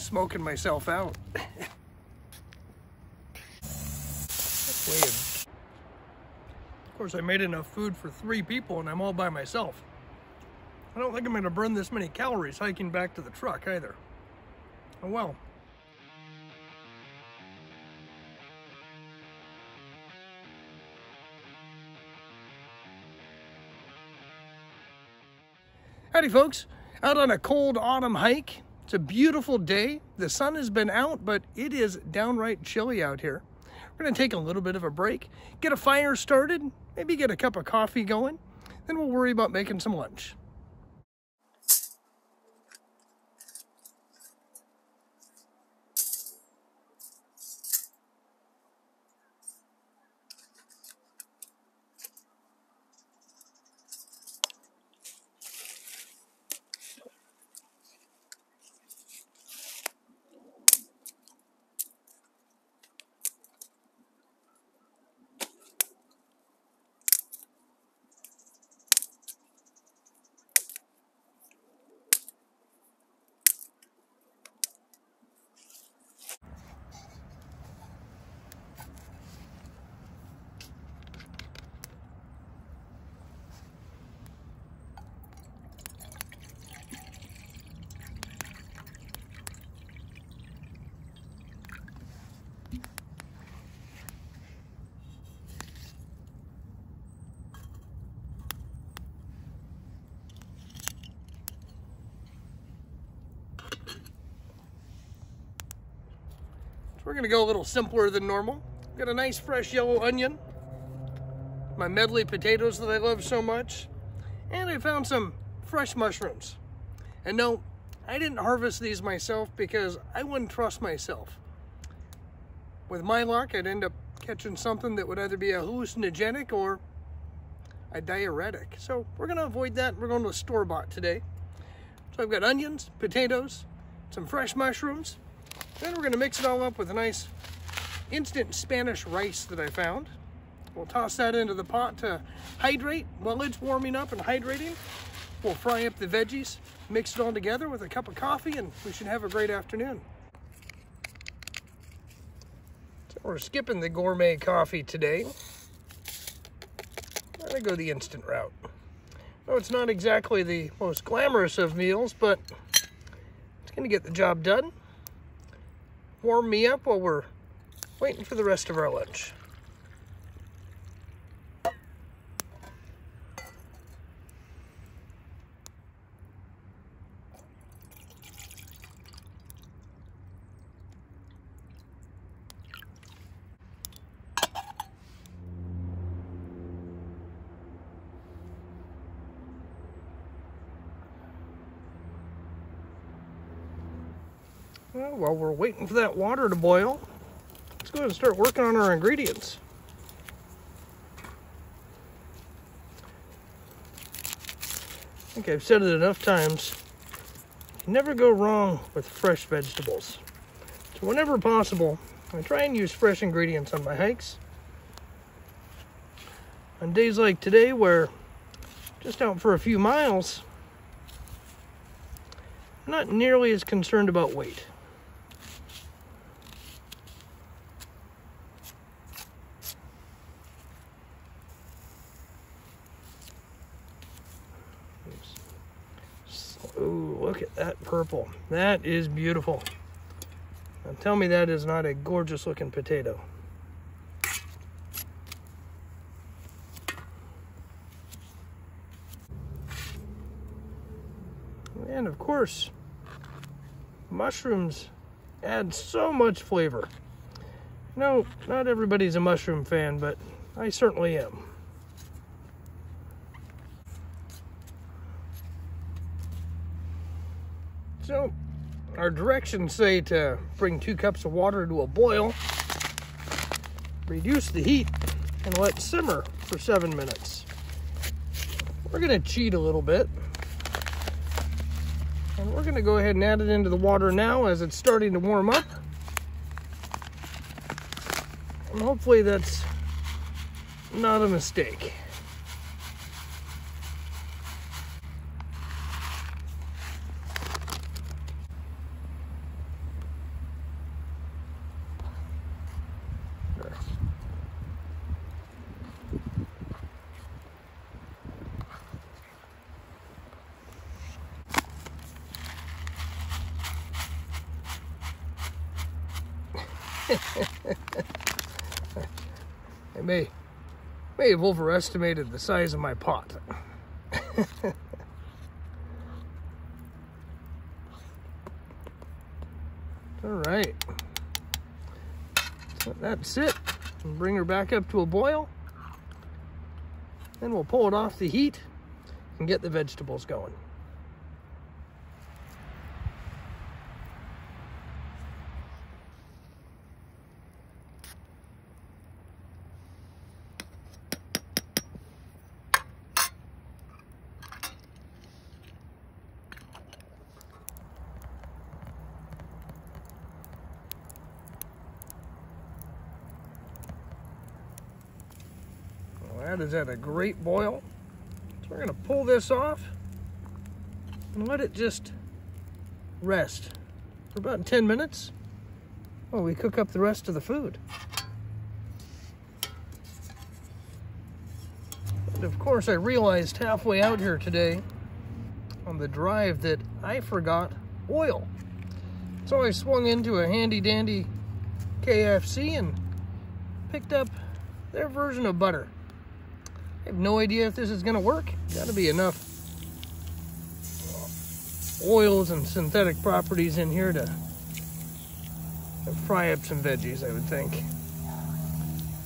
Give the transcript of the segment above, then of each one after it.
smoking myself out. Of course, I made enough food for 3 people and I'm all by myself. I don't think I'm going to burn this many calories hiking back to the truck either. Oh well. Howdy folks, out on a cold autumn hike. It's a beautiful day. The sun has been out, but it is downright chilly out here. We're gonna take a little bit of a break, get a fire started, maybe get a cup of coffee going, then we'll worry about making some lunch. We're gonna go a little simpler than normal. Got a nice fresh yellow onion, my medley potatoes that I love so much, and I found some fresh mushrooms. And no, I didn't harvest these myself because I wouldn't trust myself. With my luck, I'd end up catching something that would either be a hallucinogenic or a diuretic. So we're gonna avoid that. We're going to a store-bought today. So I've got onions, potatoes, some fresh mushrooms. Then we're going to mix it all up with a nice instant Spanish rice that I found. We'll toss that into the pot to hydrate. While it's warming up and hydrating, we'll fry up the veggies, mix it all together with a cup of coffee, and we should have a great afternoon. So we're skipping the gourmet coffee today. I'm going to go the instant route. No, it's not exactly the most glamorous of meals, but it's going to get the job done. Warm me up while we're waiting for the rest of our lunch. Well, while we're waiting for that water to boil, let's go ahead and start working on our ingredients. I think I've said it enough times. You can never go wrong with fresh vegetables. So whenever possible, I try and use fresh ingredients on my hikes. On days like today where just out for a few miles, I'm not nearly as concerned about weight. Ooh, look at that purple. That is beautiful. Now tell me that is not a gorgeous looking potato. And of course, mushrooms add so much flavor. No, not everybody's a mushroom fan, but I certainly am. So, our directions say to bring 2 cups of water to a boil, reduce the heat, and let simmer for 7 minutes. We're gonna cheat a little bit. And we're gonna go ahead and add it into the water now as it's starting to warm up. And hopefully that's not a mistake. I may have overestimated the size of my pot. All right. Let that sit and bring her back up to a boil. Then we'll pull it off the heat and get the vegetables going. That is at a great boil. So we're gonna pull this off and let it just rest for about 10 minutes while we cook up the rest of the food. And of course, I realized halfway out here today on the drive that I forgot oil. So I swung into a handy dandy KFC and picked up their version of butter. I have no idea if this is going to work. Got to be enough oils and synthetic properties in here to fry up some veggies, I would think.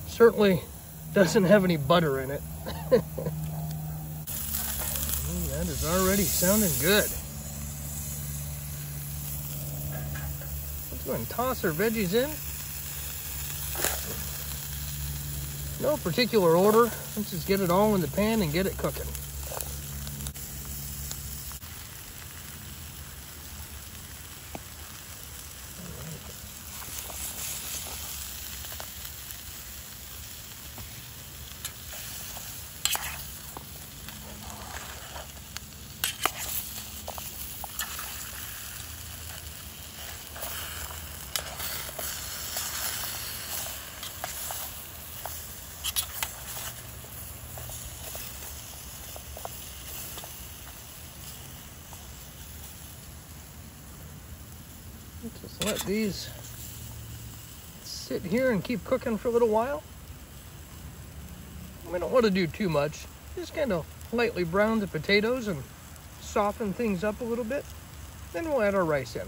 Certainly doesn't have any butter in it. That is already sounding good. Let's go and toss our veggies in. No particular order. Let's just get it all in the pan and get it cooking. Just let these sit here and keep cooking for a little while. We don't want to do too much. Just kind of lightly brown the potatoes and soften things up a little bit. Then we'll add our rice in.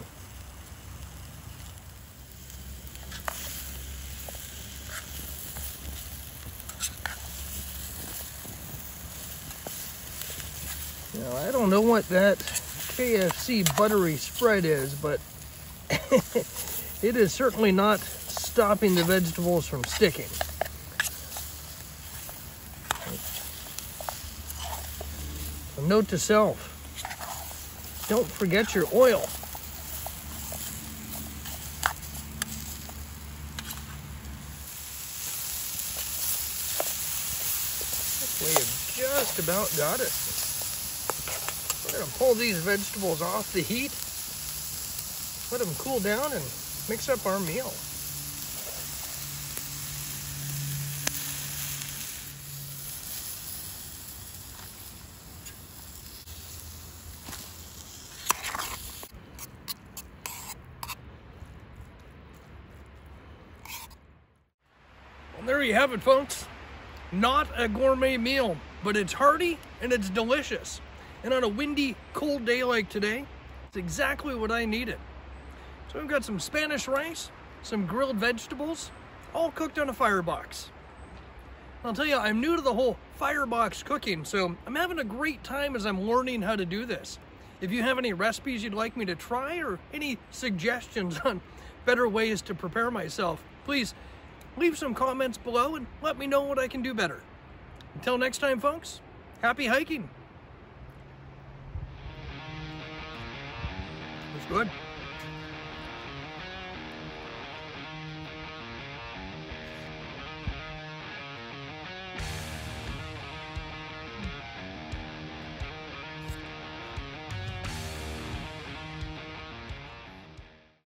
Now, I don't know what that KFC buttery spread is, but it is certainly not stopping the vegetables from sticking. A note to self, don't forget your oil. We have just about got it. We're going to pull these vegetables off the heat, let them cool down, and mix up our meal. Well, there you have it, folks. Not a gourmet meal, but it's hearty and it's delicious. And on a windy, cold day like today, it's exactly what I needed. So we've got some Spanish rice, some grilled vegetables, all cooked on a Firebox. I'll tell you, I'm new to the whole Firebox cooking, so I'm having a great time as I'm learning how to do this. If you have any recipes you'd like me to try or any suggestions on better ways to prepare myself, please leave some comments below and let me know what I can do better. Until next time, folks, happy hiking. That's good.